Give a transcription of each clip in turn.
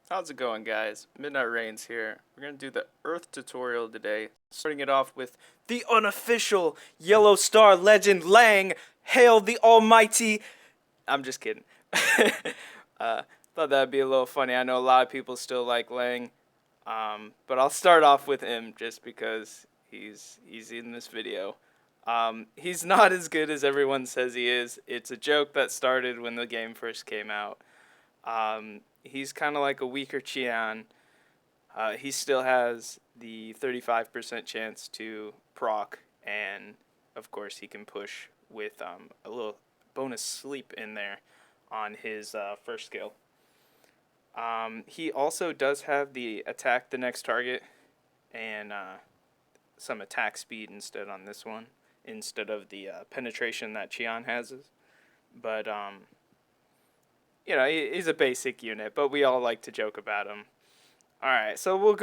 How's it going, guys? Midnight Rains here. We're going to do the Earth tutorial today, starting it off with the unofficial Yellow Star legend Lang. Hail the Almighty. I'm just kidding. uh, thought that'd be a little funny. I know a lot of people still like Lang, but I'll start off with him just because he's in this video. He's not as good as everyone says he is. It's a joke that started when the game first came out. He's kind of like a weaker Qian. He still has the 35% chance to proc, and of course he can push with a little bonus sleep in there on his first skill. He also does have the attack the next target and some attack speed instead on this one, instead of the penetration that Qian has. But he's a basic unit, but we all like to joke about him. All right, so we'll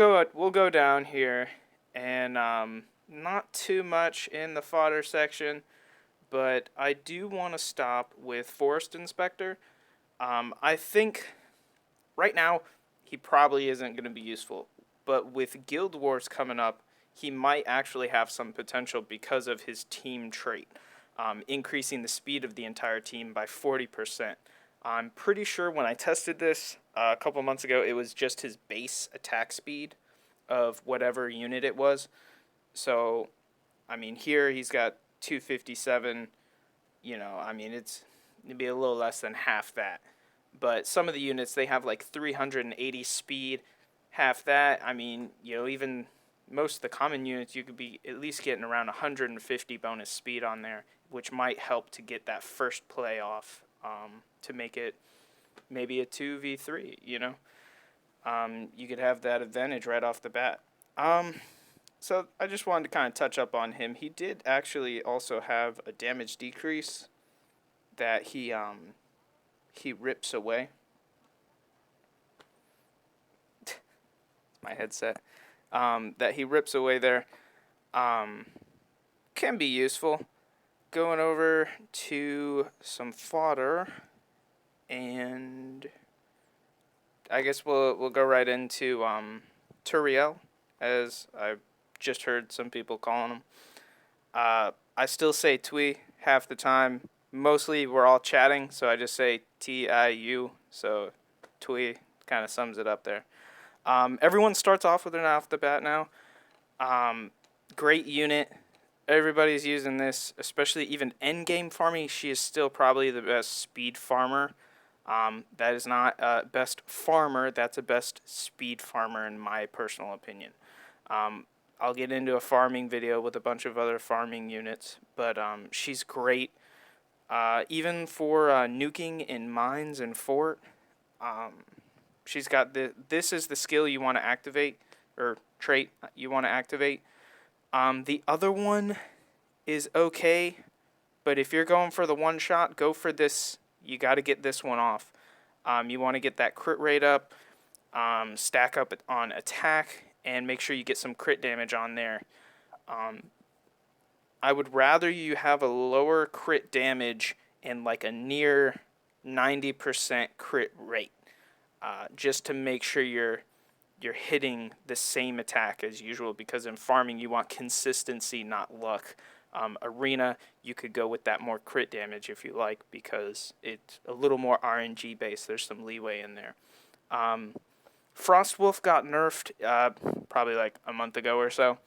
go down here, and not too much in the fodder section, but I do want to stop with Forest Inspector. I think right now he probably isn't going to be useful, but with Guild Wars coming up, he might actually have some potential because of his team trait, increasing the speed of the entire team by 40%. I'm pretty sure when I tested this a couple months ago, it was just his base attack speed of whatever unit it was. So, I mean, here he's got 257. It'd be a little less than half that. But some of the units, they have like 380 speed, half that. I mean, even most of the common units, you could be at least getting around 150 bonus speed on there, which might help to get that first play off, to make it maybe a 2v3, You could have that advantage right off the bat. So I just wanted to kind of touch up on him. He did actually also have a damage decrease that he rips away. My headset. That he rips away there. Can be useful. Going over to some fodder, and I guess we'll go right into Turiel, as I've just heard some people calling him. I still say Tui half the time. Mostly we're all chatting, so I just say TIU. So Tui kind of sums it up there. Everyone starts off with it off the bat now. Great unit. Everybody's using this, especially even endgame farming. She is still probably the best speed farmer. That is not a best farmer. That's a best speed farmer in my personal opinion. I'll get into a farming video with a bunch of other farming units, but she's great. Even for nuking in mines and fort, she's got this is the skill you want to activate, or trait you want to activate. The other one is okay, but if you're going for the one shot, go for this. You got to get this one off. You want to get that crit rate up, stack up on attack, and make sure you get some crit damage on there. I would rather you have a lower crit damage and like a near 90% crit rate, just to make sure you're hitting the same attack as usual, because in farming you want consistency, not luck. Arena, you could go with that more crit damage if you like, because it's a little more RNG based. There's some leeway in there. Frostwolf got nerfed probably like a month ago or so.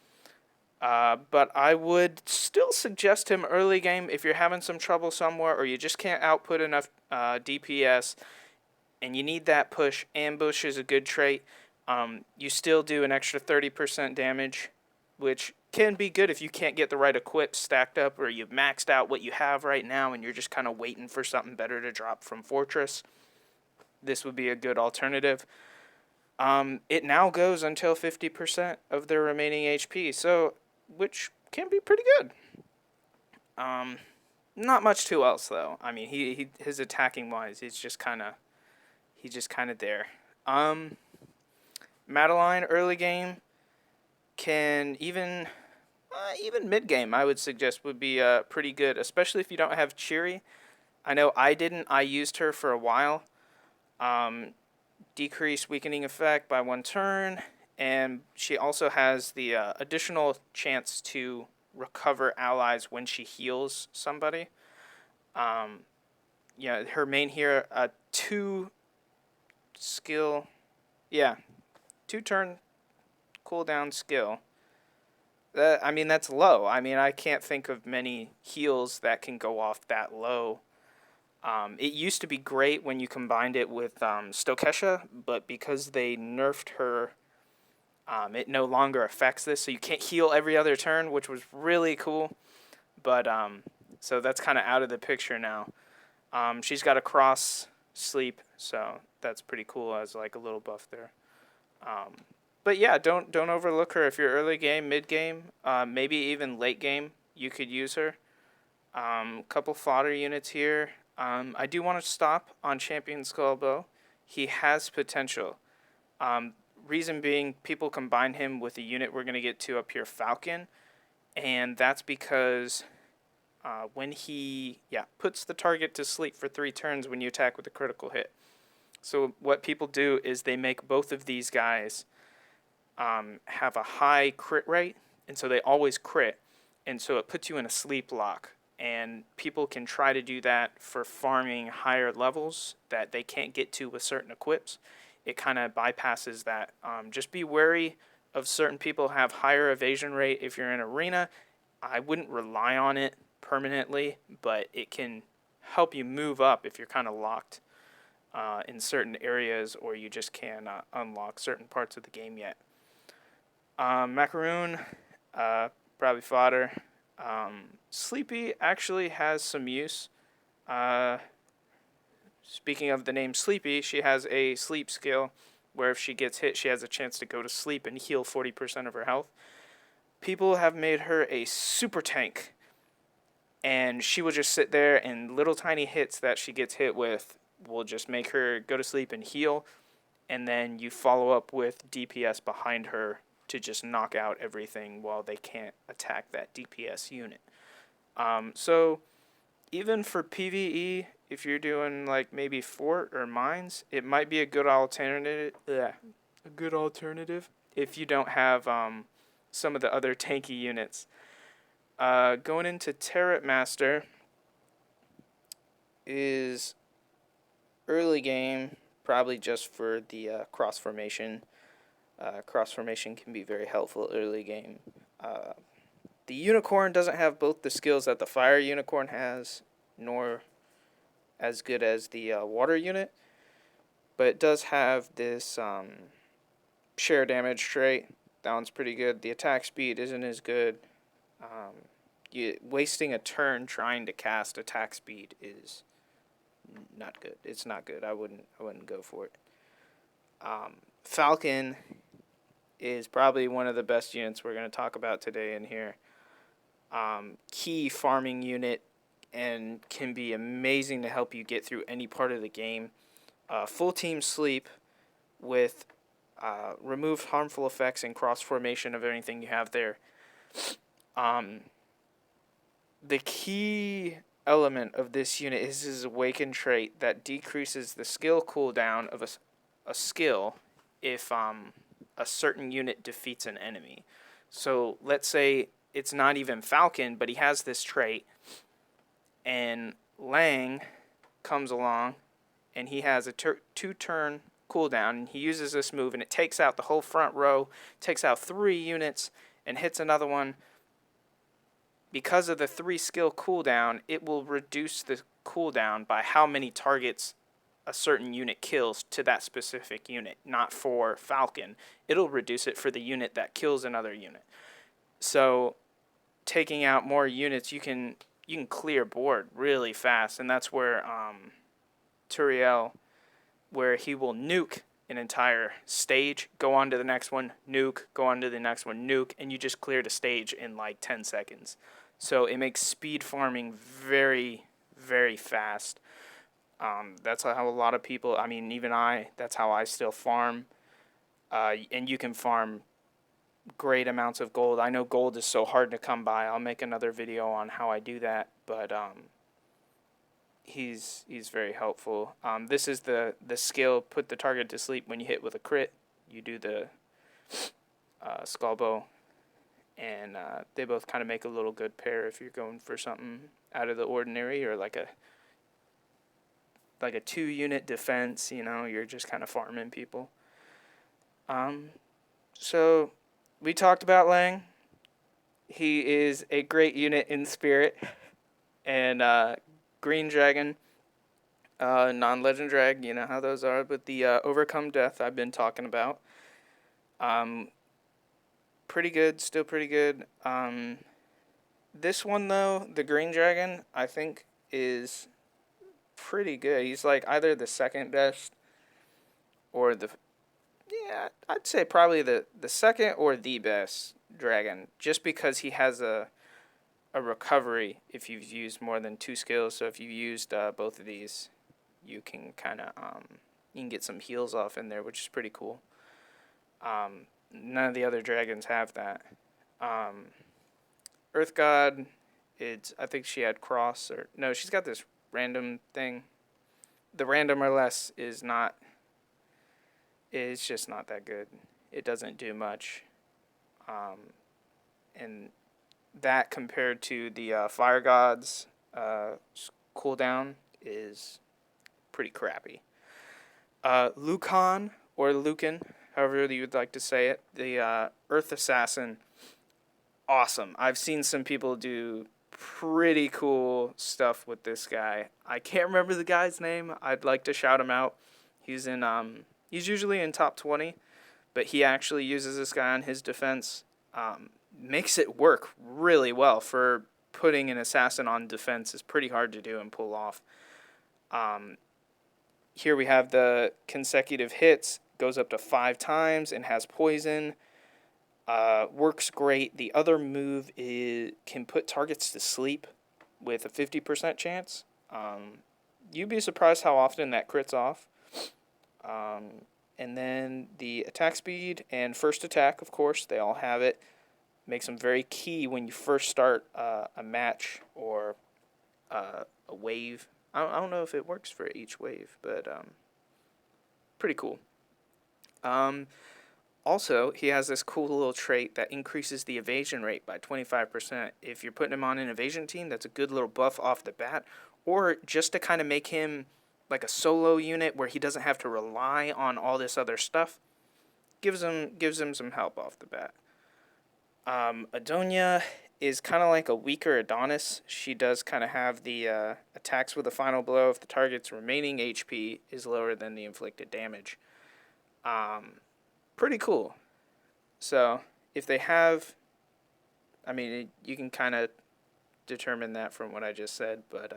But I would still suggest him early game if you're having some trouble somewhere, or you just can't output enough DPS and you need that push. Ambush is a good trait. You still do an extra 30% damage, which can be good if you can't get the right equip stacked up, or you've maxed out what you have right now and you're just kind of waiting for something better to drop from Fortress. This would be a good alternative. It now goes until 50% of their remaining HP, so which can be pretty good. Not much too else though. I mean, his attacking wise, he's just kind of there. Madeline early game can even mid game, I would suggest, would be pretty good, especially if you don't have Cheery. I know I didn't. I used her for a while. decrease weakening effect by 1 turn, and she also has the additional chance to recover allies when she heals somebody. Yeah, her main hero, 2 skill, yeah, 2 turn cooldown skill. I mean, that's low. I mean, I can't think of many heals that can go off that low. It used to be great when you combined it with Stokesha, but because they nerfed her, it no longer affects this, so you can't heal every other turn, which was really cool. But so that's kind of out of the picture now. She's got a cross sleep, so that's pretty cool as like a little buff there. But yeah, don't overlook her if you're early game, mid game, maybe even late game. You could use her. Couple fodder units here. I do want to stop on Champion Skullbow. He has potential. Reason being, people combine him with a unit we're going to get to up here, Falcon, and that's because when he puts the target to sleep for 3 turns when you attack with a critical hit. So what people do is they make both of these guys have a high crit rate, and so they always crit, and so it puts you in a sleep lock. And people can try to do that for farming higher levels that they can't get to with certain equips. It kind of bypasses that. Just be wary of certain people have higher evasion rate if you're in arena. I wouldn't rely on it permanently, but it can help you move up if you're kind of locked in certain areas, or you just can't unlock certain parts of the game yet. Macaroon, probably fodder. Sleepy actually has some use. Speaking of the name Sleepy, she has a sleep skill where if she gets hit, she has a chance to go to sleep and heal 40% of her health. People have made her a super tank, and she will just sit there, and little tiny hits that she gets hit with will just make her go to sleep and heal, and then you follow up with DPS behind her to just knock out everything while they can't attack that DPS unit. So even for PvE, if you're doing like maybe fort or mines, it might be a good alternative. If you don't have some of the other tanky units. Going into Turret Master is early game, probably just for the cross formation. Cross formation can be very helpful early game. The Unicorn doesn't have both the skills that the Fire Unicorn has, nor as good as the Water unit, but it does have this share damage trait. That one's pretty good. The attack speed isn't as good. Wasting a turn trying to cast attack speed is not good. It's not good. I wouldn't go for it. Falcon is probably one of the best units we're going to talk about today in here. Key farming unit, and can be amazing to help you get through any part of the game. Full team sleep with removed harmful effects and cross formation of anything you have there. The key element of this unit is his awakened trait that decreases the skill cooldown of a skill if a certain unit defeats an enemy. So let's say it's not even Falcon, but he has this trait, and Lang comes along, and he has a 2-turn cooldown, and he uses this move, and it takes out the whole front row, takes out 3 units, and hits another one. Because of the 3 skill cooldown, it will reduce the cooldown by how many targets a certain unit kills to that specific unit, not for Falcon. It'll reduce it for the unit that kills another unit. So taking out more units, you can clear board really fast, and that's where Turiel, where he will nuke an entire stage, go on to the next one, nuke, go on to the next one, nuke, and you just cleared a stage in like 10 seconds. So it makes speed farming very, very fast. That's how a lot of people, I mean, even that's how I still farm. And you can farm great amounts of gold. I know gold is so hard to come by. I'll make another video on how I do that. But he's very helpful. This is the skill, put the target to sleep when you hit with a crit. You do the skull bow, and they both kind of make a little good pair if you're going for something out of the ordinary, or like a 2-unit defense. You're just kind of farming people. So we talked about Lang. He is a great unit in Spirit, and Green Dragon, non-legend drag. You know how those are, but the Overcome Death I've been talking about. Pretty good, still pretty good. This one though, the Green Dragon, I think is pretty good. He's like either the second best or I'd say probably the second or the best dragon, just because he has a recovery if you've used more than 2 skills. So if you used both of these, you can kind of you can get some heals off in there, which is pretty cool. None of the other dragons have that. Earth God, I think she had cross, or no, she's got this random thing. The random or less is just not that good. It doesn't do much. And that compared to the Fire God's cooldown is pretty crappy. Lucan, or Lucan, however you would like to say it, the Earth Assassin, awesome. I've seen some people do pretty cool stuff with this guy. I can't remember the guy's name. I'd like to shout him out. He's usually in top 20, but he actually uses this guy on his defense. Makes it work really well. For putting an assassin on defense is pretty hard to do and pull off. Here we have the consecutive hits, goes up to 5 times and has poison. Works great. The other move can put targets to sleep with a 50% chance. You'd be surprised how often that crits off. And then the attack speed and first attack, of course, they all have it. Makes them very key when you first start a match or a wave. I don't know if it works for each wave, but pretty cool. Also, he has this cool little trait that increases the evasion rate by 25%. If you're putting him on an evasion team, that's a good little buff off the bat. Or just to kind of make him like a solo unit where he doesn't have to rely on all this other stuff. Gives him some help off the bat. Adonia is kind of like a weaker Adonis. She does kind of have the attacks with a final blow if the target's remaining HP is lower than the inflicted damage. Pretty cool. So if they have, you can kind of determine that from what I just said, but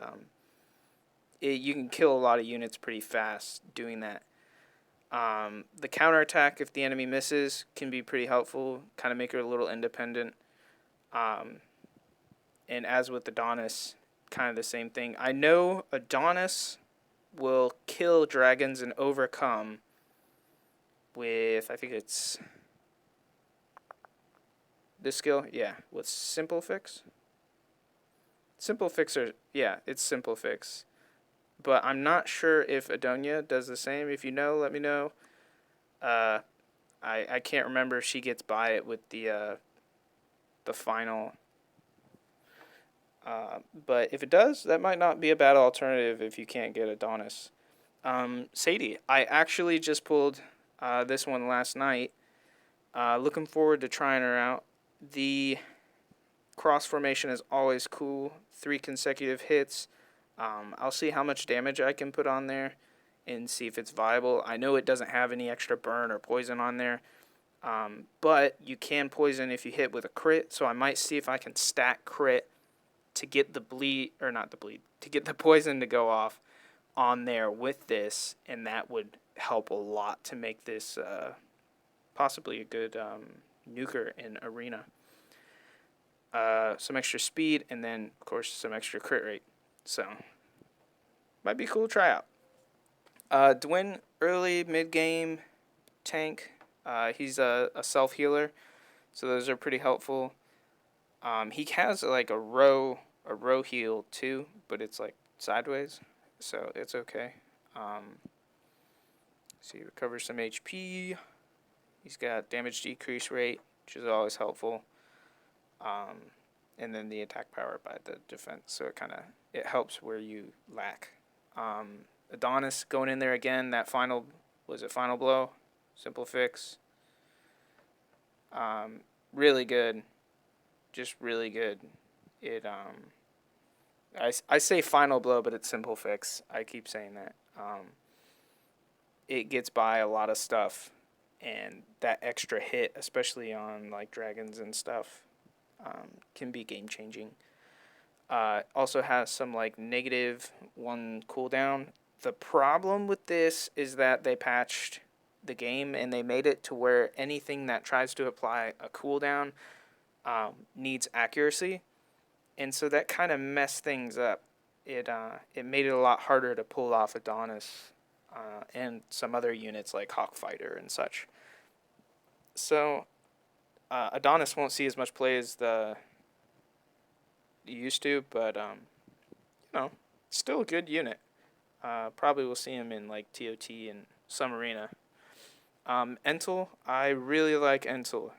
you can kill a lot of units pretty fast doing that. The counterattack, if the enemy misses, can be pretty helpful, kind of make her a little independent. And as with Adonis, kind of the same thing. I know Adonis will kill dragons and overcome with, I think it's this skill, with Simple Fix. Simple Fixer, it's Simple Fix. But I'm not sure if Adonia does the same. If you know, let me know. I can't remember if she gets by it with the final. But if it does, that might not be a bad alternative if you can't get Adonis. Sadie, I actually just pulled this one last night. Looking forward to trying her out. The cross formation is always cool. 3 consecutive hits. I'll see how much damage I can put on there and see if it's viable. I know it doesn't have any extra burn or poison on there, but you can poison if you hit with a crit, so I might see if I can stack crit to get the to get the poison to go off on there with this, and that would help a lot to make this possibly a good nuker in Arena. Some extra speed, and then, of course, some extra crit rate. So, might be cool to try out. Dwin, early, mid-game tank. He's a self-healer, so those are pretty helpful. He has like a row heal too, but it's like sideways, so it's okay. So he recovers some HP. He's got damage decrease rate, which is always helpful. And then the attack power by the defense, so it helps where you lack. Adonis going in there again. That final final blow, simple fix. Really good, just really good. It I say final blow, but it's simple fix. I keep saying that. It gets by a lot of stuff, and that extra hit, especially on like dragons and stuff, can be game changing. Also has some like -1 cooldown. The problem with this is that they patched the game and they made it to where anything that tries to apply a cooldown needs accuracy, and so that kind of messed things up. It made it a lot harder to pull off Adonis and some other units like Hawkfighter and such. So Adonis won't see as much play as the used to, but still a good unit. Probably will see him in like TOT and some arena. Entel, I really like Entel.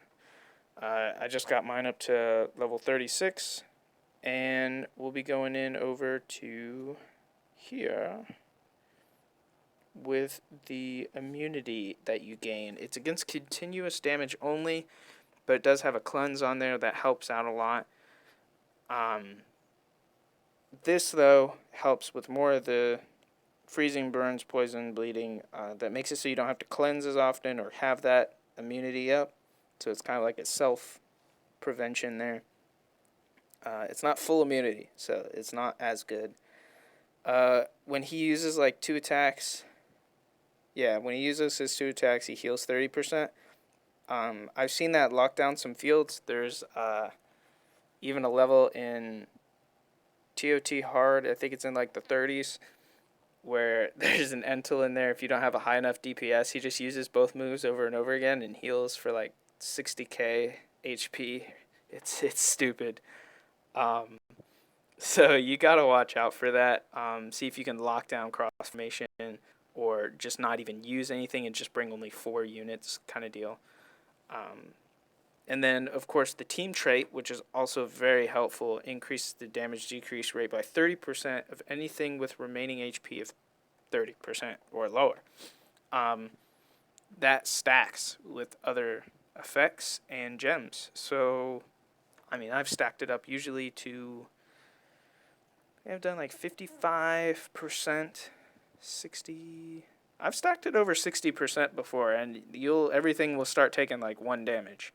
I just got mine up to level 36, and we'll be going in over to here with the immunity that you gain. It's against continuous damage only, but it does have a cleanse on there that helps out a lot. This, though, helps with more of the freezing, burns, poison, bleeding. That makes it so you don't have to cleanse as often or have that immunity up. So it's kind of like a self-prevention there. It's not full immunity, so it's not as good. When he uses like 2 attacks, when he uses his 2 attacks, he heals 30%. I've seen that lock down some fields. There's even a level in TOT hard, I think it's in like the 30s, where there's an Entel in there. If you don't have a high enough DPS, he just uses both moves over and over again and heals for like 60k HP. It's stupid. So you gotta watch out for that. See if you can lock down cross formation or just not even use anything and just bring only 4 units kind of deal. And then, of course, the team trait, which is also very helpful, increases the damage decrease rate by 30% of anything with remaining HP of 30% or lower. That stacks with other effects and gems. So, I mean, I've stacked it up usually to... I've done like 55%, 60... I've stacked it over 60% before, and everything will start taking like 1 damage.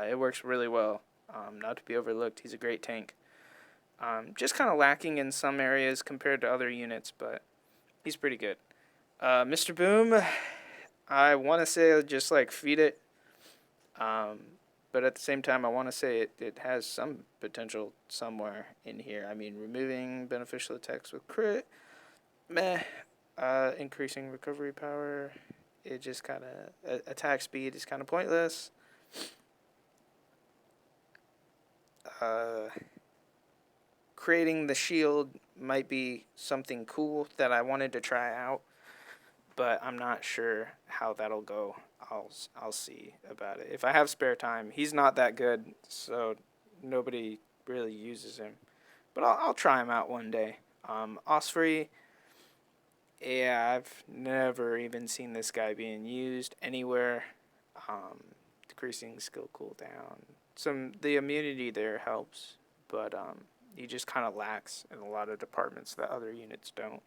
It works really well. Not to be overlooked, he's a great tank. Just kind of lacking in some areas compared to other units, but he's pretty good. Mr. Boom, I want to say just like feed it, but at the same time I want to say it has some potential somewhere in here. I mean, removing beneficial attacks with crit, meh. Increasing recovery power, it just kind of... attack speed is kind of pointless. Creating the shield might be something cool that I wanted to try out, but I'm not sure how that'll go. I'll see about it. If I have spare time, he's not that good, so nobody really uses him. But I'll try him out one day. Osprey, yeah, I've never even seen this guy being used anywhere. Decreasing skill cooldown. The immunity there helps, but he just kind of lacks in a lot of departments that other units don't.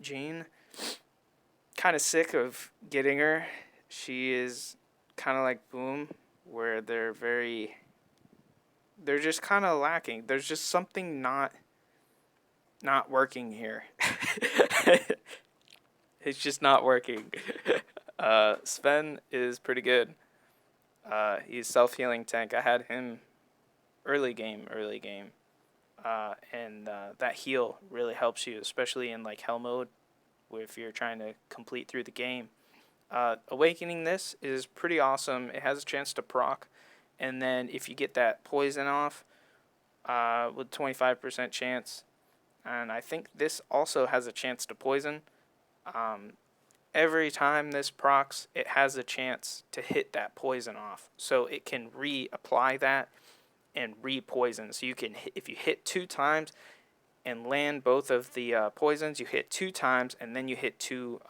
Jean, kind of sick of getting her. She is kind of like Boom, where they're just kind of lacking. There's just something not working here. It's just not working. Sven is pretty good. He's self-healing tank. I had him early game. And that heal really helps you, especially in like hell mode, if you're trying to complete through the game. Awakening this is pretty awesome. It has a chance to proc, and then if you get that poison off, with 25% chance, and I think this also has a chance to poison. Um, every time this procs, it has a chance to hit that poison off, so it can reapply that and re-poison. So you can, if you hit 2 times and land both of the poisons, you hit 2 times, and then you hit 2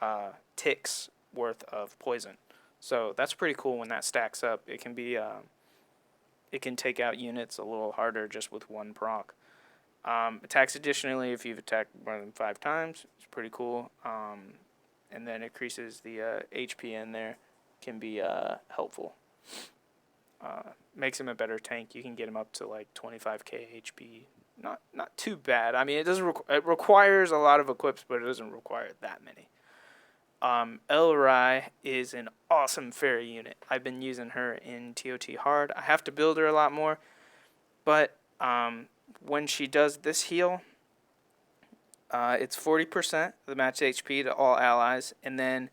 ticks worth of poison. So that's pretty cool when that stacks up. It can be, it can take out units a little harder just with 1 proc. Attacks additionally if you've attacked more than 5 times. It's pretty cool. And then increases the HP in there. Can be helpful. Makes him a better tank. You can get him up to like 25k HP. Not too bad. I mean, it doesn't. It requires a lot of equips, but it doesn't require that many. Elrai is an awesome fairy unit. I've been using her in TOT hard. I have to build her a lot more, but when she does this heal, it's 40% of the match HP to all allies, and then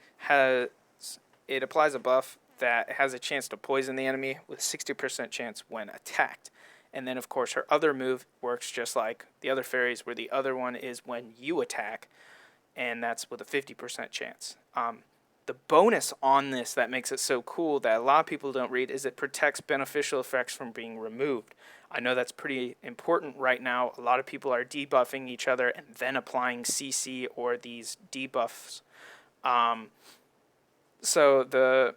it applies a buff that has a chance to poison the enemy with 60% chance when attacked. And then, of course, her other move works just like the other fairies, where the other one is when you attack, and that's with a 50% chance. The bonus on this that makes it so cool that a lot of people don't read is it protects beneficial effects from being removed. I know that's pretty important right now. A lot of people are debuffing each other and then applying CC or these debuffs. So the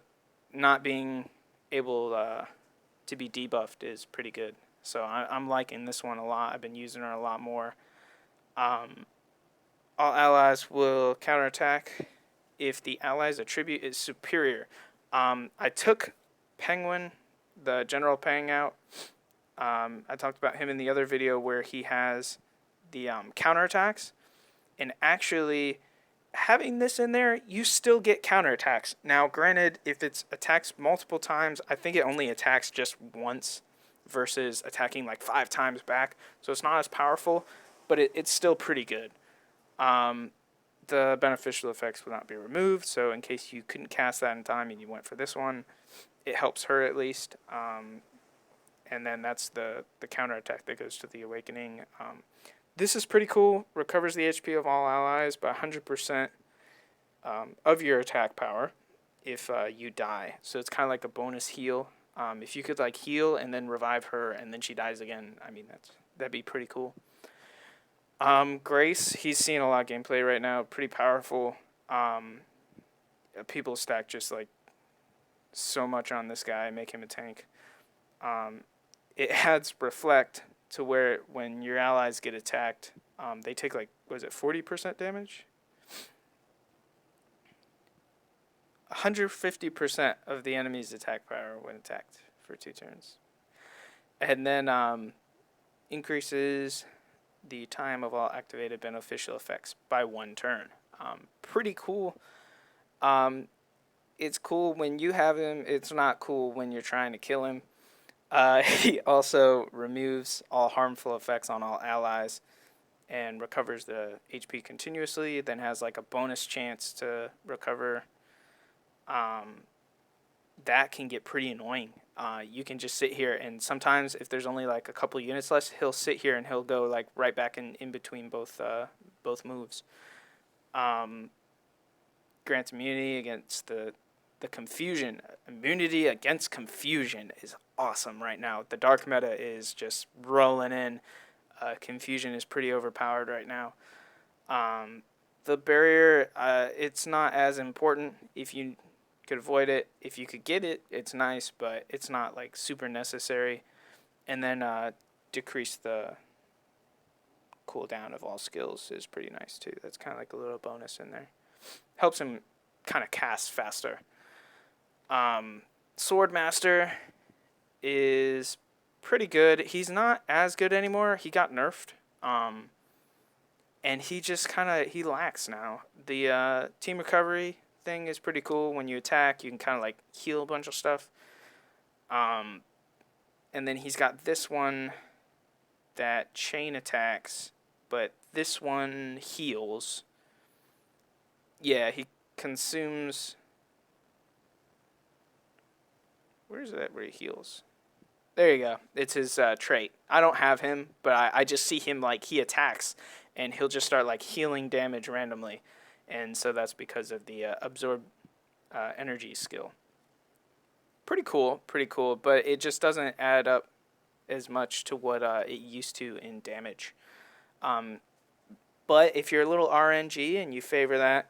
not being able to be debuffed is pretty good. So I'm liking this one a lot. I've been using her a lot more. All allies will counterattack if the ally's attribute is superior. I took Penguin, the General Pang, out. I talked about him in the other video where he has the counterattacks. And actually, having this in there, you still get counterattacks. Now, granted, if it attacks multiple times, I think it only attacks just once versus attacking like 5 times back. So it's not as powerful, but it's still pretty good. The beneficial effects will not be removed, so in case you couldn't cast that in time and you went for this one, it helps her at least. And then that's the counterattack that goes to the Awakening. This is pretty cool. Recovers the HP of all allies by 100% of your attack power if you die. So it's kind of like a bonus heal. If you could like heal and then revive her and then she dies again, I mean that'd be pretty cool. Grace, he's seeing a lot of gameplay right now. Pretty powerful. People stack just like so much on this guy, make him a tank. It adds reflect to where when your allies get attacked, they take like, was it 40% damage? 150% of the enemy's attack power when attacked for 2 turns. And then increases the time of all activated beneficial effects by 1 turn. Pretty cool. It's cool when you have him. It's not cool when you're trying to kill him. He also removes all harmful effects on all allies and recovers the HP continuously, then has like a bonus chance to recover. That can get pretty annoying. You can just sit here, and sometimes if there's only like a couple units left, he'll sit here and he'll go like right back in between both moves. Grants immunity against the confusion. Immunity against confusion is awesome right now. The dark meta is just rolling in. Confusion is pretty overpowered right now. The barrier, it's not as important if you could avoid it. If you could get it, it's nice, but it's not like super necessary. And then decrease the cooldown of all skills is pretty nice too. That's kind of like a little bonus in there. Helps him kind of cast faster. Swordmaster is pretty good. He's not as good anymore. He got nerfed. And he just kind of, he lacks now. The team recovery thing is pretty cool. When you attack, you can kind of like heal a bunch of stuff. And then he's got this one that chain attacks, but this one heals. Yeah, he consumes. Where's that where he heals? There you go. It's his trait. I don't have him, but I just see him like he attacks, and he'll just start like healing damage randomly, and so that's because of the absorb energy skill. Pretty cool, but it just doesn't add up as much to what it used to in damage. But if you're a little RNG and you favor that,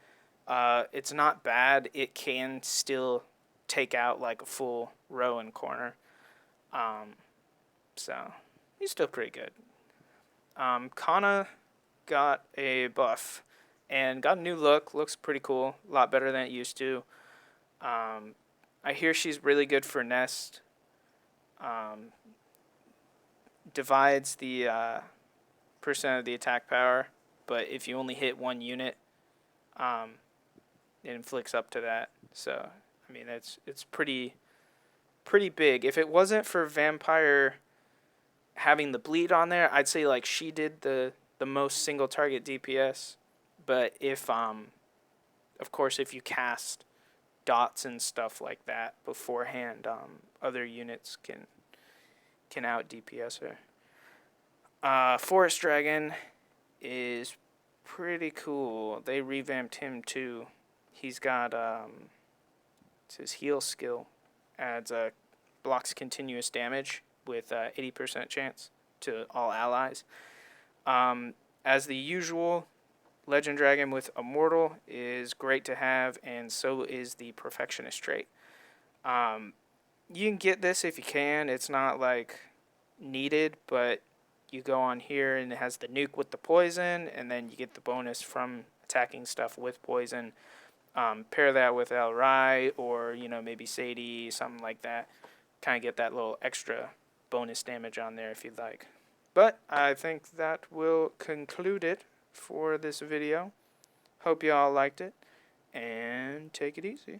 it's not bad. It can still take out like a full row and corner. So he's still pretty good. Kana got a buff and got a new look. Looks pretty cool. A lot better than it used to. I hear she's really good for nest. Divides the percent of the attack power, but if you only hit one unit, it inflicts up to that. So I mean it's pretty big. If it wasn't for vampire having the bleed on there, I'd say like she did the most single target DPS. But if of course if you cast dots and stuff like that beforehand, other units can out DPS her. Forest Dragon is pretty cool. They revamped him too. He's got it's his heal skill, adds blocks continuous damage with 80% chance to all allies. As the usual, Legend Dragon with Immortal is great to have, and so is the Perfectionist trait. You can get this if you can. It's not like needed, but you go on here and it has the nuke with the poison, and then you get the bonus from attacking stuff with poison. Pair that with El Rai or maybe Sadie, something like that. Kind of get that little extra bonus damage on there if you'd like. But I think that will conclude it for this video. Hope you all liked it, and take it easy.